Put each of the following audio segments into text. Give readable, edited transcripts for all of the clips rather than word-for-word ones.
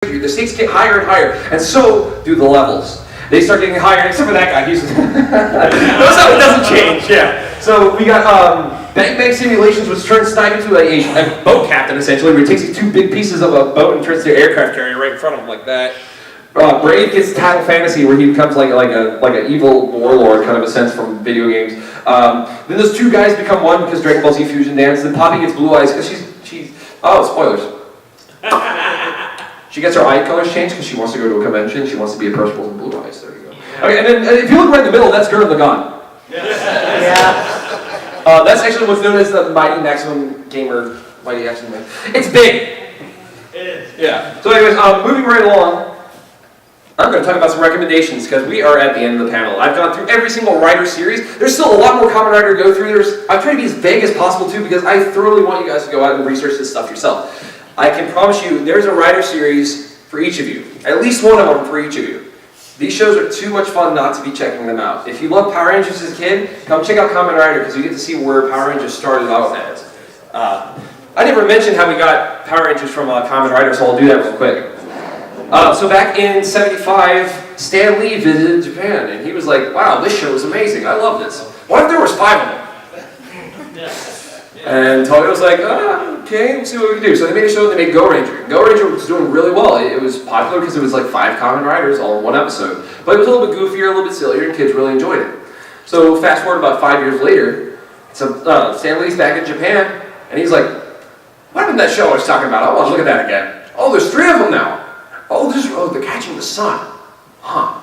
The stakes get higher and higher, and so do the levels. They start getting higher, except for that guy. He's notice how it doesn't change. Yeah. So we got Bang Simulations, which turns Snipe into a boat captain essentially, where he takes these two big pieces of a boat and turns to an aircraft carrier right in front of him like that. Brave gets Tattle Fantasy, where he becomes like an evil warlord kind of a sense from video games. Then those two guys become one because Dragon Ball Z Fusion Dance. Then Poppy gets blue eyes because she's spoilers. She gets her eye colors changed because she wants to go to a convention. She wants to be a person with blue eyes. There you go. Okay, and then if you look right in the middle, that's Gurren Lagann. Yeah. That's actually what's known as the Mighty Maximum Gamer Mighty Action Man. It's big. It is. Yeah. So anyways, moving right along. I'm going to talk about some recommendations because we are at the end of the panel. I've gone through every single Rider series. There's still a lot more Kamen Rider to go through. I'm trying to be as vague as possible too because I thoroughly want you guys to go out and research this stuff yourself. I can promise you there's a Rider series for each of you. At least one of them for each of you. These shows are too much fun not to be checking them out. If you love Power Rangers as a kid, come check out Kamen Rider because you get to see where Power Rangers started out as. I never mentioned how we got Power Rangers from Kamen Rider, so I'll do that real quick. So back in '75, Stan Lee visited Japan, and he was like, wow, this show is amazing. I love this. What if there was 5 of them? And Toyo was like, okay, let's see what we can do. So they made a show, they made Go Ranger. Go Ranger was doing really well. It was popular because it was like 5 Kamen Riders all in one episode. But it was a little bit goofier, a little bit sillier, and kids really enjoyed it. So fast forward about 5 years later, Stan Lee's back in Japan, and he's like, what happened to that show I was talking about? I want to look at that again. Oh, there's 3 of them now. Oh, they're catching the sun. Huh.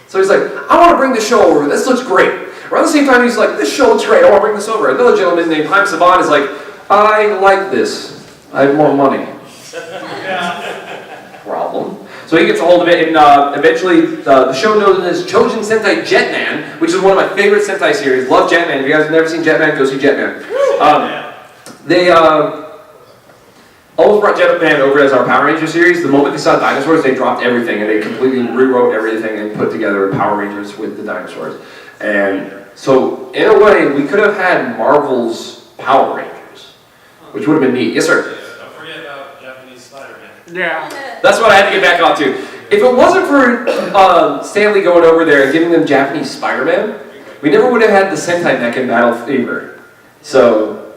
So he's like, I want to bring this show over. This looks great. Around the same time, he's like, this show looks great. I want to bring this over. Another gentleman named Haim Saban is like, I like this. I have more money. Problem. So he gets a hold of it, and eventually the show known as Chojin Sentai Jetman, which is one of my favorite Sentai series. Love Jetman. If you guys have never seen Jetman, go see Jetman. They almost brought Jetman over as our Power Ranger series. The moment they saw dinosaurs, they dropped everything, and they completely rewrote everything and put together Power Rangers with the dinosaurs. And so, in a way, we could have had Marvel's Power Rangers, which would have been neat. Yes, sir? Don't forget about Japanese Spider-Man. Yeah. That's what I had to get back onto. If it wasn't for Stan Lee going over there and giving them Japanese Spider-Man, we never would have had the Sentai Mech in Battle Fever. So,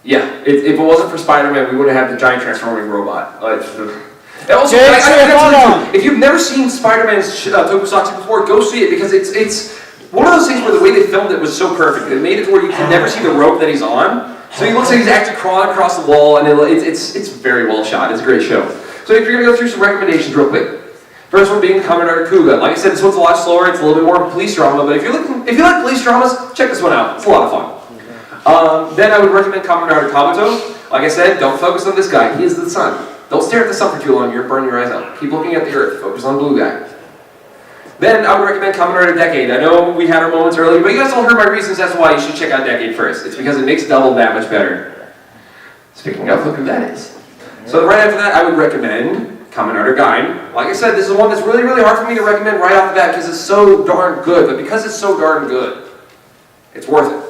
yeah, if it wasn't for Spider-Man, we would have had the giant transforming robot. And also, if you've never seen Spider-Man's tokusatsu before, go see it because it's one of those things where the way they filmed it was so perfect. It made it to where you can never see the rope that he's on. So he looks like he's actually crawling across the wall, and it's very well shot. It's a great show. So if you're going to go through some recommendations real quick. First one being Kamen Rider Kuga. Like I said, this one's a lot slower. It's a little bit more of a police drama, but if you like police dramas, check this one out. It's a lot of fun. Then I would recommend Kamen Rider Kabuto. Like I said, don't focus on this guy. He is the sun. Don't stare at the sun for too long, you'll burn your eyes out. Keep looking at the earth, focus on the blue guy. Then I would recommend Kamen Rider Decade. I know we had our moments earlier, but you guys all heard my reasons as to why you should check out Decade first. It's because it makes Double that much better. Speaking of, look who that is. So right after that, I would recommend Kamen Rider Gain. Like I said, this is one that's really, really hard for me to recommend right off the bat because it's so darn good. But because it's so darn good, it's worth it.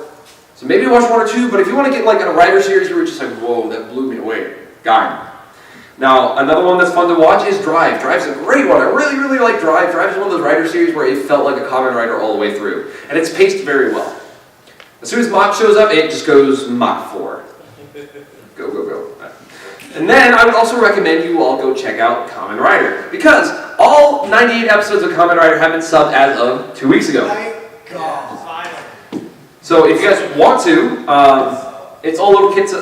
So maybe watch 1 or 2, but if you want to get like in a Rider series, you were just like, whoa, that blew me away. Gain. Now, another one that's fun to watch is Drive. Drive's a great one. I really, really like Drive. Drive is one of those Rider series where it felt like a Kamen Rider all the way through. And it's paced very well. As soon as Mach shows up, it just goes Mach 4. Go, go, go. And then I would also recommend you all go check out Kamen Rider. Because all 98 episodes of Kamen Rider have been subbed as of 2 weeks ago. Thank God. So if you guys want to, it's all over Kiss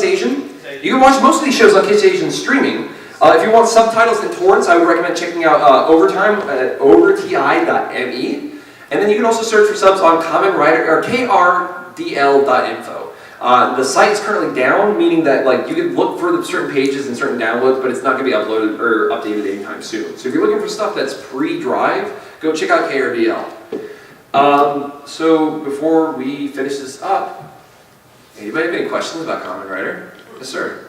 Asian. You can watch most of these shows on Kiss Asian streaming. If you want subtitles and torrents, I would recommend checking out Overtime at overti.me. And then you can also search for subs on Kamen Rider or krdl.info. The site is currently down, meaning that like you can look for the certain pages and certain downloads, but it's not going to be uploaded or updated anytime soon. So if you're looking for stuff that's pre-Drive, go check out KRDL. So before we finish this up, anybody have any questions about Kamen Rider? Yes, sir.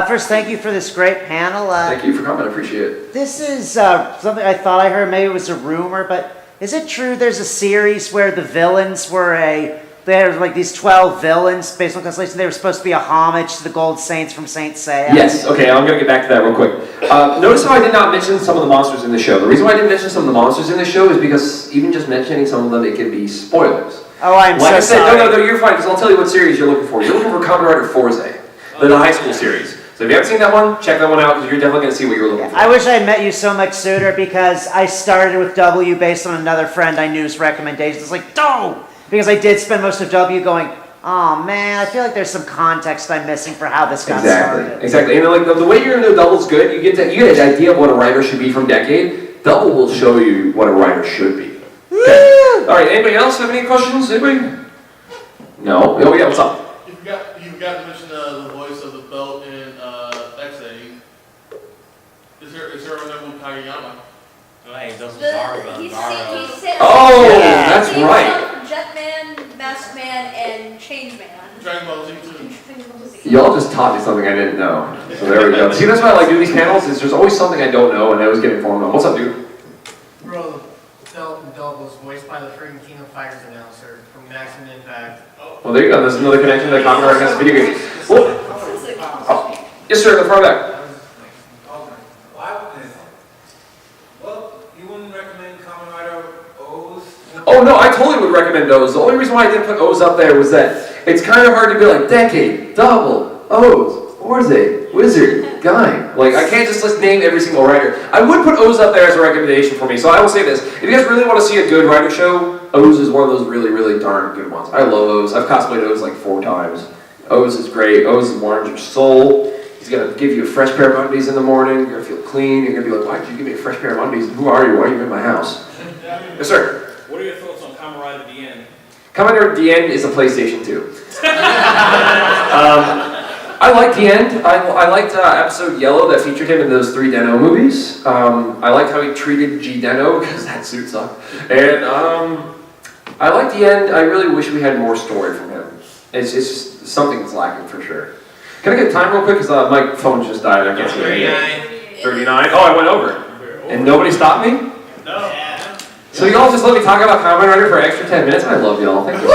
First, thank you for this great panel. Thank you for coming. I appreciate it. This is something I thought I heard. Maybe it was a rumor, but is it true there's a series where the villains were a there's like these 12 villains based on Constellation. They were supposed to be a homage to the Gold Saints from Saint Seiya. Yes, okay, I'm gonna get back to that real quick. Notice how I did not mention some of the monsters in the show. The reason why I didn't mention some of the monsters in the show is because even just mentioning some of them, it could be spoilers. Oh, I'm like so I said, sorry. No, you're fine, because I'll tell you what series you're looking for. You're looking for Kamen Rider Forze, the high school series. So if you haven't seen that one, check that one out, because you're definitely going to see what you're looking for. I wish I had met you so much sooner, because I started with W based on another friend I knew's recommendations. It's like, no! Because I did spend most of W going, oh man, I feel like there's some context I'm missing for how this got started. Exactly. And like the way you're going to know Double's good, you get an idea of what a writer should be from Decade. Double will show you what a writer should be. Okay. All right, anybody else have any questions? Anybody? No? Oh yeah, what's up? You forgot to mention the voice of the belt in XA. Is there a name Kageyama? Right, those He Zara. said Oh, that's right. Jetman, Masked Man, and Changeman. Dragon Ball Z too. Y'all just taught me something I didn't know. So there we go. See, that's why I like doing these panels, is there's always something I don't know and I always get informed on. What's up, dude? Bro, Dub was voiced by the freaking King of Fighters announcer from Maximum Impact. Well, there you go. There's another connection to Kamen Rider against video games. Well, yes, sir. The front back. Well, you wouldn't recommend Kamen Rider O's? Oh no, I totally would recommend those. The only reason why I didn't put O's up there was that it's kind of hard to be like Decade, Double, O's, Forze, Wizard, Guy. Like I can't just name every single writer. I would put O's up there as a recommendation for me. So I will say this: if you guys really want to see a good writer show, O's is one of those really, really darn good ones. I love O's. I've cosplayed O's like 4 times. O's is great. O's warms your soul. He's gonna give you a fresh pair of undies in the morning. You're gonna feel clean. You're gonna be like, why did you give me a fresh pair of undies? Who are you? Why are you in my house? Yes, sir. What are your thoughts on Kamen Rider DN? Kamen Rider DN is a PlayStation 2. I like the end. I liked episode Yellow that featured him in those 3 Deno movies. I liked how he treated G Deno because that suit sucked. And I like the end. I really wish we had more story from him. It's just something that's lacking for sure. Can I get time real quick? Because my phone just died. I can't see it. 39. Oh, I went over. And nobody stopped me? No. So y'all just let me talk about Kamen Rider for an extra 10 minutes? I love y'all. Thank you.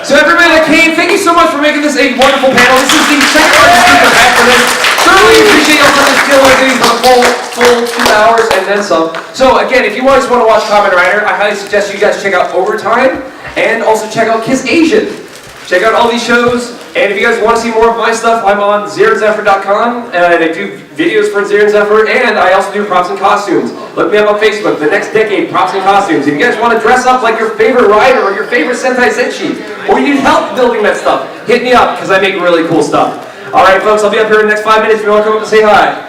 So everybody that came, thank you so much for making this a wonderful panel. This is the second largest speaker back for this. Certainly appreciate y'all coming to feel like these for the full 2 hours and then some. So again, if you guys want to watch Kamen Rider, I highly suggest you guys check out Overtime and also check out Kiss Asian. Check out all these shows, and if you guys want to see more of my stuff, I'm on ZeroZephyr.com, and I do videos for Zero Zephyr, and I also do props and costumes. Look me up on Facebook, The Next Decade Props and Costumes. If you guys want to dress up like your favorite rider or your favorite Sentai Senshi, or you need help building that stuff, hit me up, because I make really cool stuff. Alright folks, I'll be up here in the next 5 minutes if you want to come up and say hi.